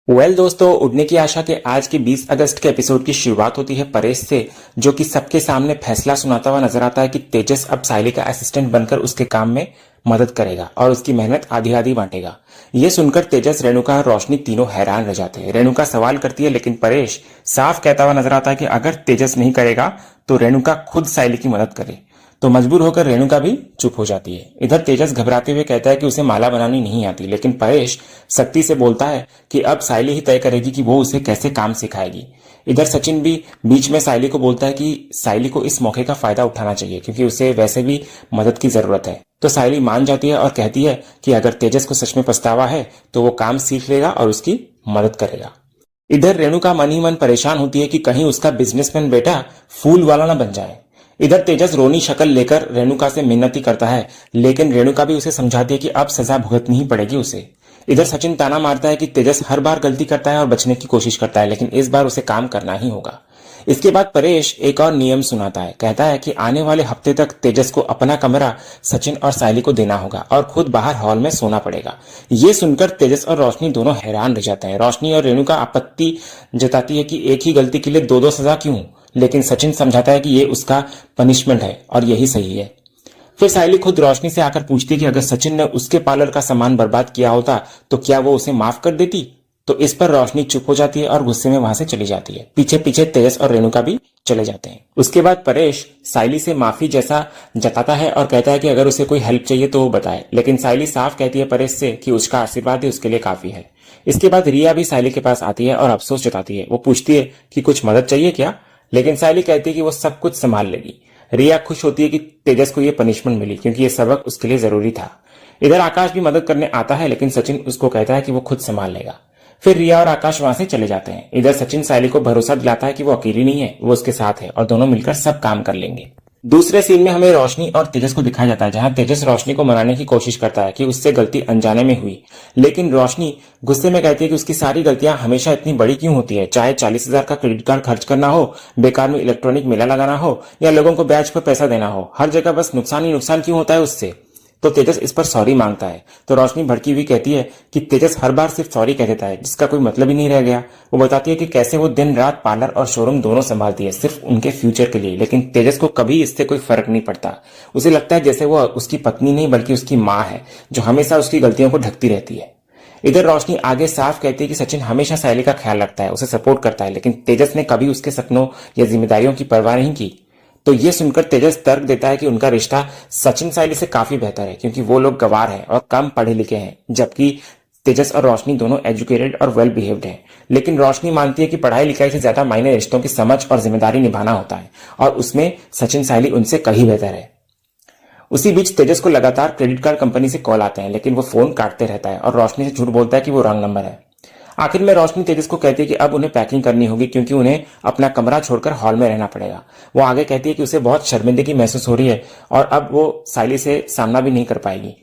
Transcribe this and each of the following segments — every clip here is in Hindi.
दोस्तों, उड़ने की आशा के आज के 20 अगस्त के एपिसोड की शुरुआत होती है परेश से, जो कि सबके सामने फैसला सुनाता हुआ नजर आता है कि तेजस अब सायली का असिस्टेंट बनकर उसके काम में मदद करेगा और उसकी मेहनत आधी आधी बांटेगा। ये सुनकर तेजस, रेणुका और रोशनी तीनों हैरान रह जाते हैं। रेणुका सवाल करती है, लेकिन परेश साफ कहता हुआ नजर आता है कि अगर तेजस नहीं करेगा तो रेणुका खुद सायली की मदद करे। तो मजबूर होकर रेणुका भी चुप हो जाती है। इधर तेजस घबराते हुए कहता है कि उसे माला बनानी नहीं आती, लेकिन परेश सख्ती से बोलता है कि अब सायली ही तय करेगी कि वो उसे कैसे काम सिखाएगी। इधर सचिन भी बीच में सायली को बोलता है कि सायली को इस मौके का फायदा उठाना चाहिए, क्योंकि उसे वैसे भी मदद की जरूरत है। तो सायली मान जाती है और कहती है कि अगर तेजस को सच में पछतावा है तो वो काम सीख लेगा और उसकी मदद करेगा। इधर रेणुका मन ही मन परेशान होती है कि कहीं उसका बिजनेसमैन बेटा फूल वाला ना बन जाए। इधर तेजस रोनी शक्ल लेकर रेणुका से मिन्नती करता है, लेकिन रेणुका भी उसे समझाती है कि अब सजा भुगतनी ही पड़ेगी उसे। इधर सचिन ताना मारता है कि तेजस हर बार गलती करता है और बचने की कोशिश करता है, लेकिन इस बार उसे काम करना ही होगा। इसके बाद परेश एक और नियम सुनाता है। कहता है कि आने वाले हफ्ते तक तेजस को अपना कमरा सचिन और सायली को देना होगा और खुद बाहर हॉल में सोना पड़ेगा। ये सुनकर तेजस और रोशनी दोनों हैरान रह जाते हैं। रोशनी और रेणुका आपत्ति जताती है कि एक ही गलती के लिए दो दो सजा क्यों, लेकिन सचिन समझाता है कि ये उसका पनिशमेंट है और यही सही है। फिर सायली खुद रोशनी से आकर पूछती है कि अगर सचिन ने उसके पार्लर का सामान बर्बाद किया होता तो क्या वो उसे माफ कर देती। तो इस पर रोशनी चुप हो जाती है और गुस्से में वहां से चली जाती है। पीछे पीछे तेजस और रेणुका भी चले जाते हैं। उसके बाद परेश सायली से माफी जैसा जताता है और कहता है कि अगर उसे कोई हेल्प चाहिए तो वो बताए, लेकिन सायली साफ कहती है परेश से कि उसका आशीर्वाद ही उसके लिए काफी है। इसके बाद रिया भी सायली के पास आती है और अफसोस जताती है। वो पूछती है कि कुछ मदद चाहिए क्या, लेकिन सायली कहती है कि वो सब कुछ संभाल लेगी। रिया खुश होती है कि तेजस को ये पनिशमेंट मिली, क्योंकि ये सबक उसके लिए जरूरी था। इधर आकाश भी मदद करने आता है, लेकिन सचिन उसको कहता है कि वो खुद संभाल लेगा। फिर रिया और आकाश वहां से चले जाते हैं। इधर सचिन सायली को भरोसा दिलाता है कि वो अकेली नहीं है, वो उसके साथ है और दोनों मिलकर सब काम कर लेंगे। दूसरे सीन में हमें रोशनी और तेजस को दिखाया जाता है, जहां तेजस रोशनी को मनाने की कोशिश करता है कि उससे गलती अनजाने में हुई, लेकिन रोशनी गुस्से में कहती है कि उसकी सारी गलतियां हमेशा इतनी बड़ी क्यों होती है। चाहे 40,000 का क्रेडिट कार्ड खर्च करना हो, बेकार में इलेक्ट्रॉनिक मेला लगाना हो या लोगों को ब्याज पर पैसा देना हो, हर जगह बस नुकसान ही नुकसान क्यों होता है उससे। तो तेजस इस पर सॉरी मांगता है, तो रोशनी भड़की हुई कहती है कि तेजस हर बार सिर्फ सॉरी कह देता है, जिसका कोई मतलब ही नहीं रह गया। वो बताती है कि कैसे वो दिन रात पार्लर और शोरूम दोनों संभालती है सिर्फ उनके फ्यूचर के लिए, लेकिन तेजस को कभी इससे कोई फर्क नहीं पड़ता। उसे लगता है जैसे वो उसकी पत्नी नहीं बल्कि उसकी माँ है, जो हमेशा उसकी गलतियों को ढकती रहती है। इधर रोशनी आगे साफ कहती है कि सचिन हमेशा सायली का ख्याल रखता है, उसे सपोर्ट करता है, लेकिन तेजस ने कभी उसके सपनों या जिम्मेदारियों की परवाह नहीं की। तो ये सुनकर तेजस तर्क देता है कि उनका रिश्ता सचिन सायली से काफी बेहतर है, क्योंकि वो लोग गवार हैं और कम पढ़े लिखे हैं, जबकि तेजस और रोशनी दोनों एजुकेटेड और वेल बिहेव्ड हैं। लेकिन रोशनी मानती है कि पढ़ाई लिखाई से ज्यादा मायने रिश्तों की समझ और जिम्मेदारी निभाना होता है, और उसमें सचिन सायली उनसे कहीं बेहतर है। उसी बीच तेजस को लगातार क्रेडिट कार्ड कंपनी से कॉल आते हैं, लेकिन वो फोन काटते रहता है और रोशनी से झूठ बोलता है कि वो रॉन्ग नंबर है। आखिर में रोशनी तेजस को कहती है कि अब उन्हें पैकिंग करनी होगी, क्योंकि उन्हें अपना कमरा छोड़कर हॉल में रहना पड़ेगा। वो आगे कहती है कि उसे बहुत शर्मिंदगी महसूस हो रही है और अब वो सायली से सामना भी नहीं कर पाएगी।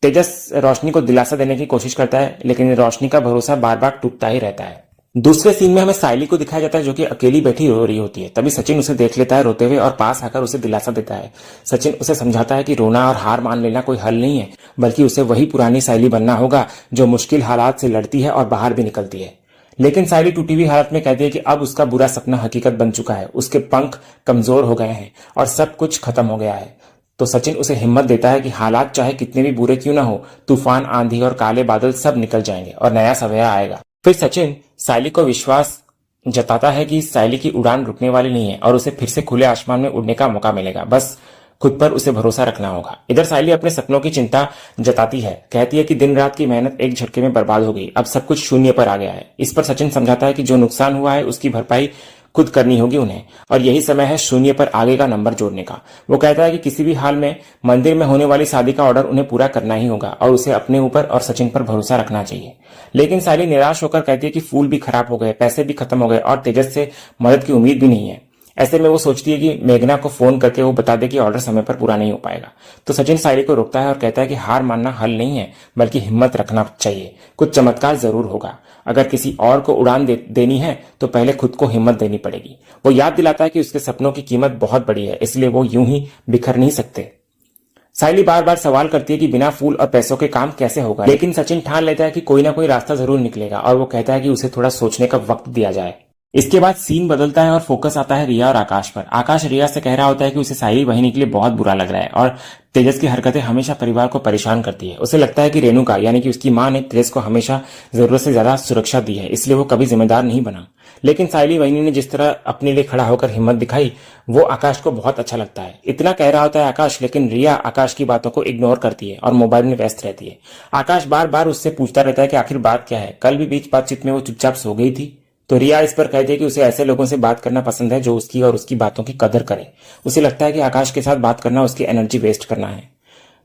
तेजस रोशनी को दिलासा देने की कोशिश करता है, लेकिन रोशनी का भरोसा बार बार टूटता ही रहता है। दूसरे सीन में हमें सायली को दिखाया जाता है, जो कि अकेली बैठी रो रही होती है। तभी सचिन उसे देख लेता है रोते हुए और पास आकर उसे दिलासा देता है। सचिन उसे समझाता है कि रोना और हार मान लेना कोई हल नहीं है, बल्कि उसे वही पुरानी सायली बनना होगा जो मुश्किल हालात से लड़ती है और बाहर भी निकलती है। लेकिन सायली टूटी हुई हालत में कहती है कि अब उसका बुरा सपना हकीकत बन चुका है, उसके पंख कमजोर हो गए हैं और सब कुछ खत्म हो गया है। तो सचिन उसे हिम्मत देता है कि हालात चाहे कितने भी बुरे क्यों ना हो, तूफान, आंधी और काले बादल सब निकल जाएंगे और नया समय आएगा। फिर सचिन सायली को विश्वास जताता है कि सायली की उड़ान रुकने वाली नहीं है और उसे फिर से खुले आसमान में उड़ने का मौका मिलेगा, बस खुद पर उसे भरोसा रखना होगा। इधर सायली अपने सपनों की चिंता जताती है, कहती है कि दिन रात की मेहनत एक झटके में बर्बाद हो गई, अब सब कुछ शून्य पर आ गया है। इस पर सचिन समझाता है कि जो नुकसान हुआ है उसकी भरपाई खुद करनी होगी उन्हें, और यही समय है शून्य पर आगे का नंबर जोड़ने का। वो कहता है कि किसी भी हाल में मंदिर में होने वाली शादी का ऑर्डर उन्हें पूरा करना ही होगा और उसे अपने ऊपर और सचिन पर भरोसा रखना चाहिए। लेकिन सायली निराश होकर कहती है कि फूल भी खराब हो गए, पैसे भी खत्म हो गए और तेजस से मदद की उम्मीद भी नहीं है। ऐसे में वो सोचती है कि मेघना को फोन करके वो बता दे कि ऑर्डर समय पर पूरा नहीं हो पाएगा। तो सचिन सायली को रोकता है और कहता है कि हार मानना हल नहीं है, बल्कि हिम्मत रखना चाहिए, कुछ चमत्कार जरूर होगा। अगर किसी और को उड़ान देनी है तो पहले खुद को हिम्मत देनी पड़ेगी। वो याद दिलाता है कि उसके सपनों की कीमत बहुत बड़ी है, इसलिए वो यूं ही बिखर नहीं सकते। साइली बार बार सवाल करती है कि बिना फूल और पैसों के काम कैसे होगा, लेकिन सचिन ठान लेता है कि कोई ना कोई रास्ता जरूर निकलेगा और वो कहता है कि उसे थोड़ा सोचने का वक्त दिया जाए। इसके बाद सीन बदलता है और फोकस आता है रिया और आकाश पर। आकाश रिया से कह रहा होता है कि उसे साहिल बहिनी के लिए बहुत बुरा लग रहा है और तेजस की हरकतें हमेशा परिवार को परेशान करती है। उसे लगता है कि रेणुका यानी कि उसकी मां ने तेजस को हमेशा जरूरत से ज्यादा सुरक्षा दी है, इसलिए वो कभी जिम्मेदार नहीं बना। लेकिन साहिली बहिनी ने जिस तरह अपने लिए खड़ा होकर हिम्मत दिखाई वो आकाश को बहुत अच्छा लगता है। इतना कह रहा होता है आकाश, लेकिन रिया आकाश की बातों को इग्नोर करती है और मोबाइल में व्यस्त रहती है। आकाश बार बार उससे पूछता रहता है कि आखिर बात क्या है। कल भी बीच बातचीत में वो चुपचाप सो गई थी। तो रिया इस पर कहती है कि उसे ऐसे लोगों से बात करना पसंद है जो उसकी और उसकी बातों की कदर करे। उसे लगता है कि आकाश के साथ बात करना उसकी एनर्जी वेस्ट करना है।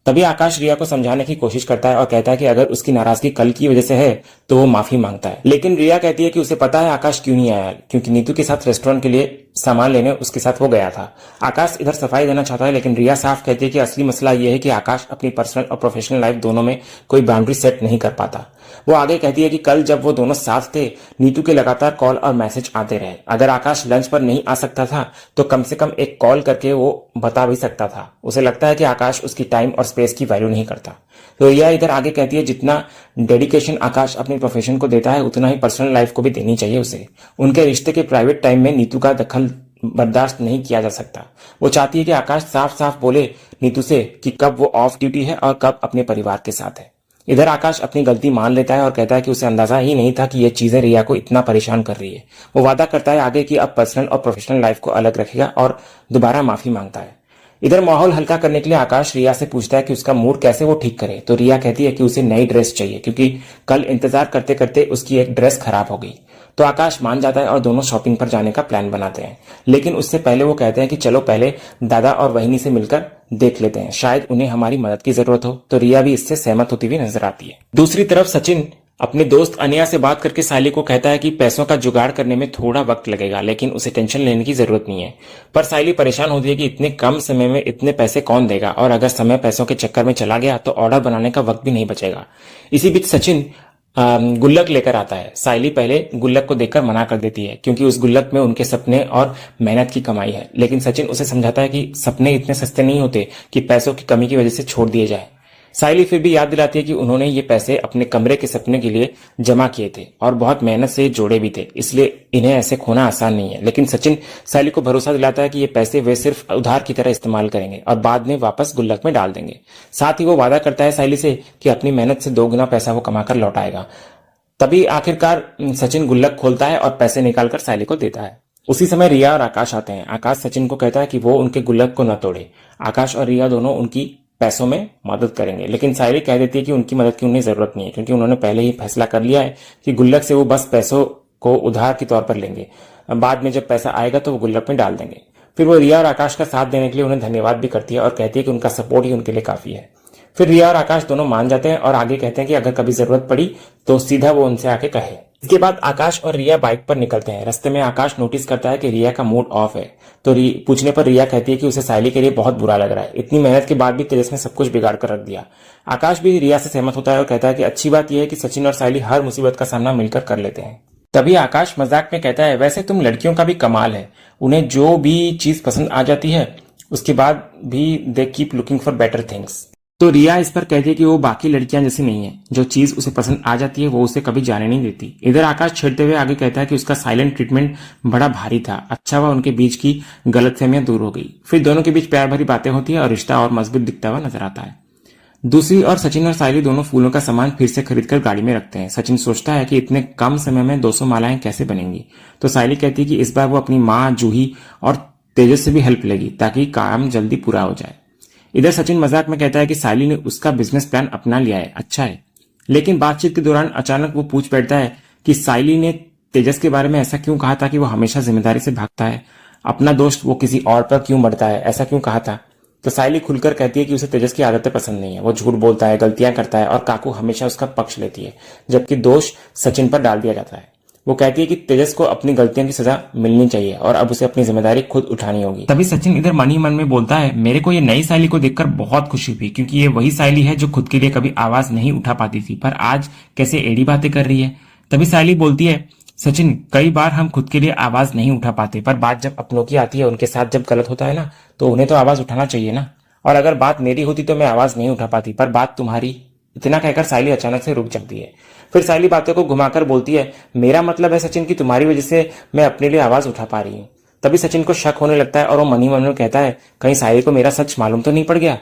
तभी आकाश रिया को समझाने की कोशिश करता है और कहता है कि अगर उसकी नाराजगी कल की वजह से है तो वो माफी मांगता है। लेकिन रिया कहती है कि उसे पता है आकाश क्यों नहीं आया, क्योंकि नीतू के साथ रेस्टोरेंट के लिए सामान लेने उसके साथ वो गया था। आकाश इधर सफाई देना चाहता है, लेकिन रिया साफ कहती है कि असली मसला यह है कि आकाश अपनी पर्सनल और प्रोफेशनल लाइफ दोनों में कोई बाउंड्री सेट नहीं कर पाता। वो आगे कहती है कि कल जब वो दोनों साथ थे नीतू के लगातार कॉल और मैसेज आते रहे। अगर आकाश लंच पर नहीं आ सकता था तो कम से कम एक कॉल करके वो बता भी सकता था। उसे लगता है कि आकाश उसकी टाइम और स्पेस की वैल्यू नहीं करता। तो रिया इधर आगे कहती है जितना डेडिकेशन आकाश अपने प्रोफेशन को देता है उतना ही पर्सनल लाइफ को भी देनी चाहिए उसे। उनके रिश्ते के प्राइवेट टाइम में नीतू का दखल बर्दाश्त नहीं किया जा सकता। वो चाहती है कि आकाश साफ साफ बोले नीतू से कि कब वो ऑफ ड्यूटी है और कब अपने परिवार के साथ है। इधर आकाश अपनी गलती मान लेता है और कहता है कि उसे अंदाजा ही नहीं था कि ये चीजें रिया को इतना परेशान कर रही है। वो वादा करता है आगे कि अब पर्सनल और प्रोफेशनल लाइफ को अलग रखेगा और दोबारा माफी मांगता है। इधर माहौल हल्का करने के लिए आकाश रिया से पूछता है कि उसका मूड कैसे वो ठीक करे। तो रिया कहती है कि उसे नई ड्रेस चाहिए क्योंकि कल इंतजार करते करते उसकी एक ड्रेस खराब हो गई। तो आकाश मान जाता है और दोनों शॉपिंग पर जाने का प्लान बनाते हैं। लेकिन उससे पहले वो कहते हैं कि चलो पहले दादा और वहिनी से मिलकर देख लेते हैं, शायद उन्हें हमारी मदद की जरूरत हो। तो रिया भी इससे सहमत होती हुई नजर आती है। दूसरी तरफ सचिन अपने दोस्त अनिया से बात करके साली को कहता है कि पैसों का जुगाड़ करने में थोड़ा वक्त लगेगा, लेकिन उसे टेंशन लेने की जरूरत नहीं है। पर साली परेशान होती है कि इतने कम समय में इतने पैसे कौन देगा, और अगर समय पैसों के चक्कर में चला गया तो ऑर्डर बनाने का वक्त भी नहीं बचेगा। इसी बीच सचिन गुल्लक लेकर आता है। साइली पहले गुल्लक को देखकर मना कर देती है क्योंकि उस गुल्लक में उनके सपने और मेहनत की कमाई है। लेकिन सचिन उसे समझाता है कि सपने इतने सस्ते नहीं होते कि पैसों की कमी की वजह से छोड़ दिए जाए। साइली फिर भी याद दिलाती है कि उन्होंने ये पैसे अपने कमरे के सपने के लिए जमा किए थे और बहुत मेहनत से जोड़े भी थे, इसलिए इन्हें ऐसे खोना आसान नहीं है। लेकिन सचिन साइली को भरोसा दिलाता है कि ये पैसे वे सिर्फ उधार की तरह इस्तेमाल करेंगे और बाद में वापस गुल्लक में डाल देंगे। साथ ही वो वादा करता है साइली से कि अपनी मेहनत से 2 गुना पैसा वो कमाकर लौटाएगा। तभी आखिरकार सचिन गुल्लक खोलता है और पैसे निकालकर साइली को देता है। उसी समय रिया और आकाश आते हैं। आकाश सचिन को कहता है कि वो उनके गुल्लक को न तोड़े। आकाश और रिया दोनों उनकी पैसों में मदद करेंगे, लेकिन साइली कह देती है कि उनकी मदद की उन्हें जरूरत नहीं है क्योंकि उन्होंने पहले ही फैसला कर लिया है कि गुल्लक से वो बस पैसों को उधार के तौर पर लेंगे। बाद में जब पैसा आएगा तो वो गुल्लक में डाल देंगे। फिर वो रिया और आकाश का साथ देने के लिए उन्हें धन्यवाद भी करती है और कहती है कि उनका सपोर्ट ही उनके लिए काफी है। फिर रिया और आकाश दोनों मान जाते हैं और आगे कहते हैं कि अगर कभी जरूरत पड़ी तो सीधा वो उनसे आके कहे। इसके बाद आकाश और रिया बाइक पर निकलते हैं। रास्ते में आकाश नोटिस करता है कि रिया का मूड ऑफ है। तो पूछने पर रिया कहती है कि उसे साइली के लिए बहुत बुरा लग रहा है, इतनी मेहनत के बाद भी तेजस ने सब कुछ बिगाड़ कर रख दिया। आकाश भी रिया से सहमत होता है और कहता है कि अच्छी बात यह है कि सचिन और साइली हर मुसीबत का सामना मिलकर कर लेते हैं। तभी आकाश मजाक में कहता है, वैसे तुम लड़कियों का भी कमाल है, उन्हें जो भी चीज पसंद आ जाती है उसके बाद भी they keep looking for better things. तो रिया इस पर कहती है कि वो बाकी लड़कियां जैसी नहीं है, जो चीज उसे पसंद आ जाती है वो उसे कभी जाने नहीं देती। इधर आकाश छेड़ते हुए आगे कहता है कि उसका साइलेंट ट्रीटमेंट बड़ा भारी था, अच्छा हुआ उनके बीच की गलतफहमियां दूर हो गई। फिर दोनों के बीच प्यार भरी बातें होती है और रिश्ता और मजबूत दिखता हुआ नजर आता है। दूसरी ओर सचिन और साइली दोनों फूलों का सामान फिर से खरीदकर गाड़ी में रखते हैं। सचिन सोचता है कि इतने कम समय में 200 मालाएं कैसे बनेंगी। तो साइली कहती है कि इस बार वो अपनी माँ जूही और तेजस से भी हेल्प लेगी ताकि काम जल्दी पूरा हो जाए। इधर सचिन मजाक में कहता है कि साइली ने उसका बिजनेस प्लान अपना लिया है, अच्छा है। लेकिन बातचीत के दौरान अचानक वो पूछ बैठता है कि साइली ने तेजस के बारे में ऐसा क्यों कहा था कि वो हमेशा जिम्मेदारी से भागता है, अपना दोस्त वो किसी और पर क्यों बढ़ता है, ऐसा क्यों कहा था। तो साइली खुलकर कहती है कि उसे तेजस की आदतें पसंद नहीं है, वो झूठ बोलता है, गलतियां करता है और काकू हमेशा उसका पक्ष लेती है, जबकि दोष सचिन पर डाल दिया जाता है। वो कहती है कि तेजस को अपनी गलतियों की सजा मिलनी चाहिए और अब उसे अपनी जिम्मेदारी खुद उठानी होगी। तभी सचिन इधर मन ही मन में बोलता है, मेरे को ये नई साइली को देखकर बहुत खुशी हुई क्योंकि ये वही साइली है जो खुद के लिए कभी आवाज नहीं उठा पाती थी, पर आज कैसे एड़ी बातें कर रही है। तभी साइली बोलती है, सचिन कई बार हम खुद के लिए आवाज नहीं उठा पाते, पर बात जब अपनों की आती है, उनके साथ जब गलत होता है ना, तो उन्हें तो आवाज उठाना चाहिए ना। और अगर बात मेरी होती तो मैं आवाज नहीं उठा पाती, पर बात तुम्हारी। इतना कहकर सायली अचानक से रुक जाती है। फिर सायली बातों को घुमाकर बोलती है, मेरा मतलब है सचिन कि तुम्हारी वजह से मैं अपने लिए आवाज उठा पा रही हूँ। तभी सचिन को शक होने लगता है और वो मन ही मन में कहता है, कहीं सायली को मेरा सच मालूम तो नहीं पड़ गया।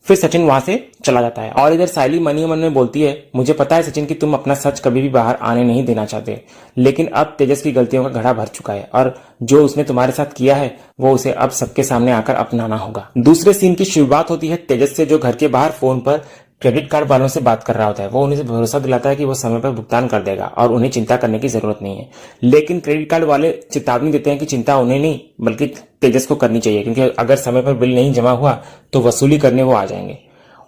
फिर सचिन वहां से चला जाता है और इधर सायली मन ही मन में बोलती है, मुझे पता है सचिन कि तुम अपना सच कभी भी बाहर आने नहीं देना चाहते, लेकिन अब तेजस की गलतियों का घड़ा भर चुका है और जो उसने तुम्हारे साथ किया है वो उसे अब सबके सामने आकर अपनाना होगा। दूसरे सीन की शुरुआत होती है तेजस से, जो घर के बाहर फोन पर क्रेडिट कार्ड वालों से बात कर रहा होता है। वो उन्हें भरोसा दिलाता है कि वो समय पर भुगतान कर देगा और उन्हें चिंता करने की जरूरत नहीं है। लेकिन क्रेडिट कार्ड वाले चेतावनी देते हैं कि चिंता उन्हें नहीं बल्कि तेजस को करनी चाहिए, क्योंकि अगर समय पर बिल नहीं जमा हुआ तो वसूली करने वो आ जाएंगे।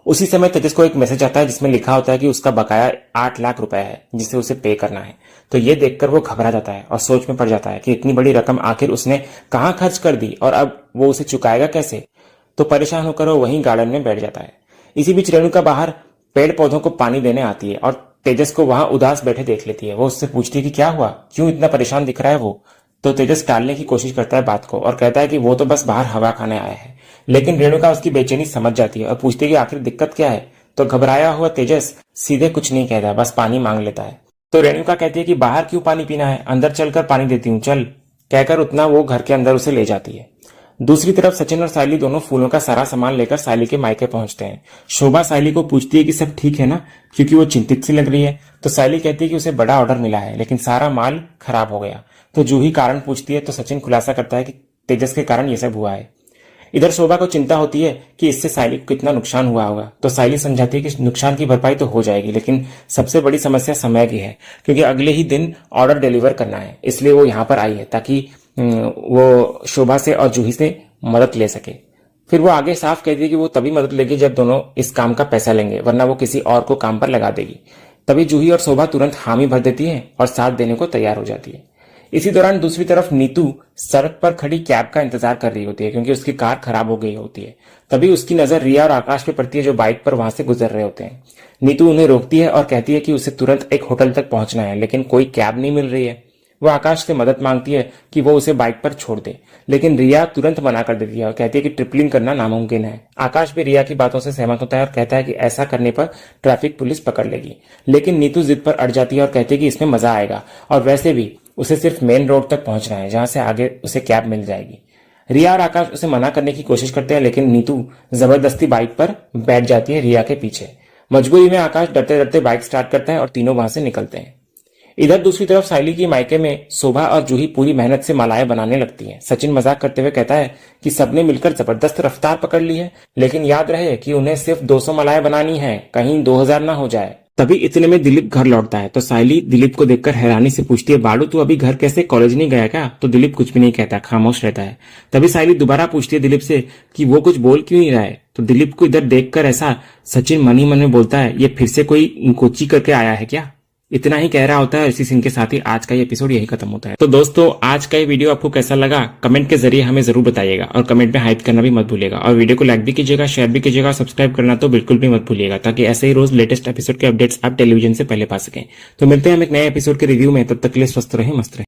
उसी समय तेजस को एक मैसेज आता है जिसमें लिखा होता है कि उसका बकाया 8 लाख रुपए है जिसे उसे पे करना है। तो ये देखकर वो घबरा जाता है और सोच में पड़ जाता है कि इतनी बड़ी रकम आखिर उसने कहां खर्च कर दी और अब वो उसे चुकाएगा कैसे। तो परेशान होकर वो वहीं गार्डन में बैठ जाता है। इसी बीच रेणुका बाहर पेड़ पौधों को पानी देने आती है और तेजस को वहां उदास बैठे देख लेती है। वो उससे पूछती है कि क्या हुआ, क्यों इतना परेशान दिख रहा है वो। तो तेजस टालने की कोशिश करता है बात को और कहता है कि वो तो बस बाहर हवा खाने आया है। लेकिन रेणुका उसकी बेचैनी समझ जाती है और पूछती है कि आखिर दिक्कत क्या है। तो घबराया हुआ तेजस सीधे कुछ नहीं कहता, बस पानी मांग लेता है। तो रेणुका कहती है कि बाहर क्यों पानी पीना है, अंदर चलकर पानी देती हूँ चल। कहकर उतना वो घर के अंदर उसे ले जाती है। दूसरी तरफ सचिन और सायली दोनों फूलों का सारा सामान लेकर सायली के मायके पहुंचते हैं। शोभा सायली को पूछती है कि सब ठीक है ना, क्योंकि वो चिंतित सी लग रही है। तो सायली कहती है कि उसे बड़ा ऑर्डर मिला है लेकिन सारा माल खराब हो गया। तो जूही कारण पूछती है तो सचिन खुलासा करता है कि तेजस के कारण ये सब हुआ है। इधर शोभा को चिंता होती है कि इससे सायली को कितना नुकसान हुआ होगा। तो सायली समझाती है कि नुकसान की भरपाई तो हो जाएगी, लेकिन सबसे बड़ी समस्या समय की है, क्योंकि अगले ही दिन ऑर्डर डिलीवर करना है। इसलिए वो यहाँ पर आई है ताकि वो शोभा से और जूही से मदद ले सके। फिर वो आगे साफ कहती है कि वो तभी मदद लेगी जब दोनों इस काम का पैसा लेंगे, वरना वो किसी और को काम पर लगा देगी। तभी जूही और शोभा तुरंत हामी भर देती है और साथ देने को तैयार हो जाती है। इसी दौरान दूसरी तरफ नीतू सड़क पर खड़ी कैब का इंतजार कर रही होती है, क्योंकि उसकी कार खराब हो गई होती है। तभी उसकी नजर रिया और आकाश पे पड़ती है, जो बाइक पर वहां से गुजर रहे होते हैं। नीतू उन्हें रोकती है और कहती है कि उसे तुरंत एक होटल तक पहुंचना है, लेकिन कोई कैब नहीं मिल रही है। वो आकाश से मदद मांगती है कि वो उसे बाइक पर छोड़ दे, लेकिन रिया तुरंत मना कर देती है और कहती है कि ट्रिपलिंग करना नामुमकिन है। आकाश भी रिया की बातों से सहमत होता है और कहता है कि ऐसा करने पर ट्रैफिक पुलिस पकड़ लेगी। लेकिन नीतू जिद पर अड़ जाती है और कहती है कि इसमें मजा आएगा और वैसे भी उसे सिर्फ मेन रोड तक पहुंचना है, जहां से आगे उसे कैब मिल जाएगी। रिया और आकाश उसे मना करने की कोशिश करते हैं, लेकिन नीतू जबरदस्ती बाइक पर बैठ जाती है रिया के पीछे। मजबूरी में आकाश डरते डरते बाइक स्टार्ट करता है और तीनों वहां से निकलते हैं। इधर दूसरी तरफ सायली की मायके में शोभा और जूही पूरी मेहनत से मालाएं बनाने लगती हैं। सचिन मजाक करते हुए कहता है कि सबने मिलकर जबरदस्त रफ्तार पकड़ ली है, लेकिन याद रहे कि उन्हें सिर्फ 200 मालाएं बनानी है, कहीं 2000 ना हो जाए। तभी इतने में दिलीप घर लौटता है। तो सायली दिलीप को देखकर हैरानी से पूछती है, बाड़ू तू अभी घर कैसे, कॉलेज नहीं गया क्या? तो दिलीप कुछ भी नहीं कहता, खामोश रहता है। तभी सायली दोबारा पूछती है दिलीप से कि वो कुछ बोल क्यों नहीं रहा है। तो दिलीप को इधर देखकर ऐसा सचिन मन ही मन में बोलता है, ये फिर से कोई कोची करके आया है क्या? इतना ही कह रहा होता है। इसी सीन के साथ ही आज का ये एपिसोड यही खत्म होता है। तो दोस्तों, आज का ये वीडियो आपको कैसा लगा कमेंट के जरिए हमें जरूर बताइएगा और कमेंट में हाइप करना भी मत भूलिएगा और वीडियो को लाइक भी कीजिएगा, शेयर भी कीजिएगा, सब्सक्राइब करना तो बिल्कुल भी मत भूलिएगा, ताकि ऐसे ही रोज लेटेस्ट एपिसोड के अपडेट्स आप टेलीविजन से पहले पा सकें। तो मिलते हैं हम एक नए एपिसोड के रिव्यू में, तब तक के लिए स्वस्थ रहें, मस्त रहें।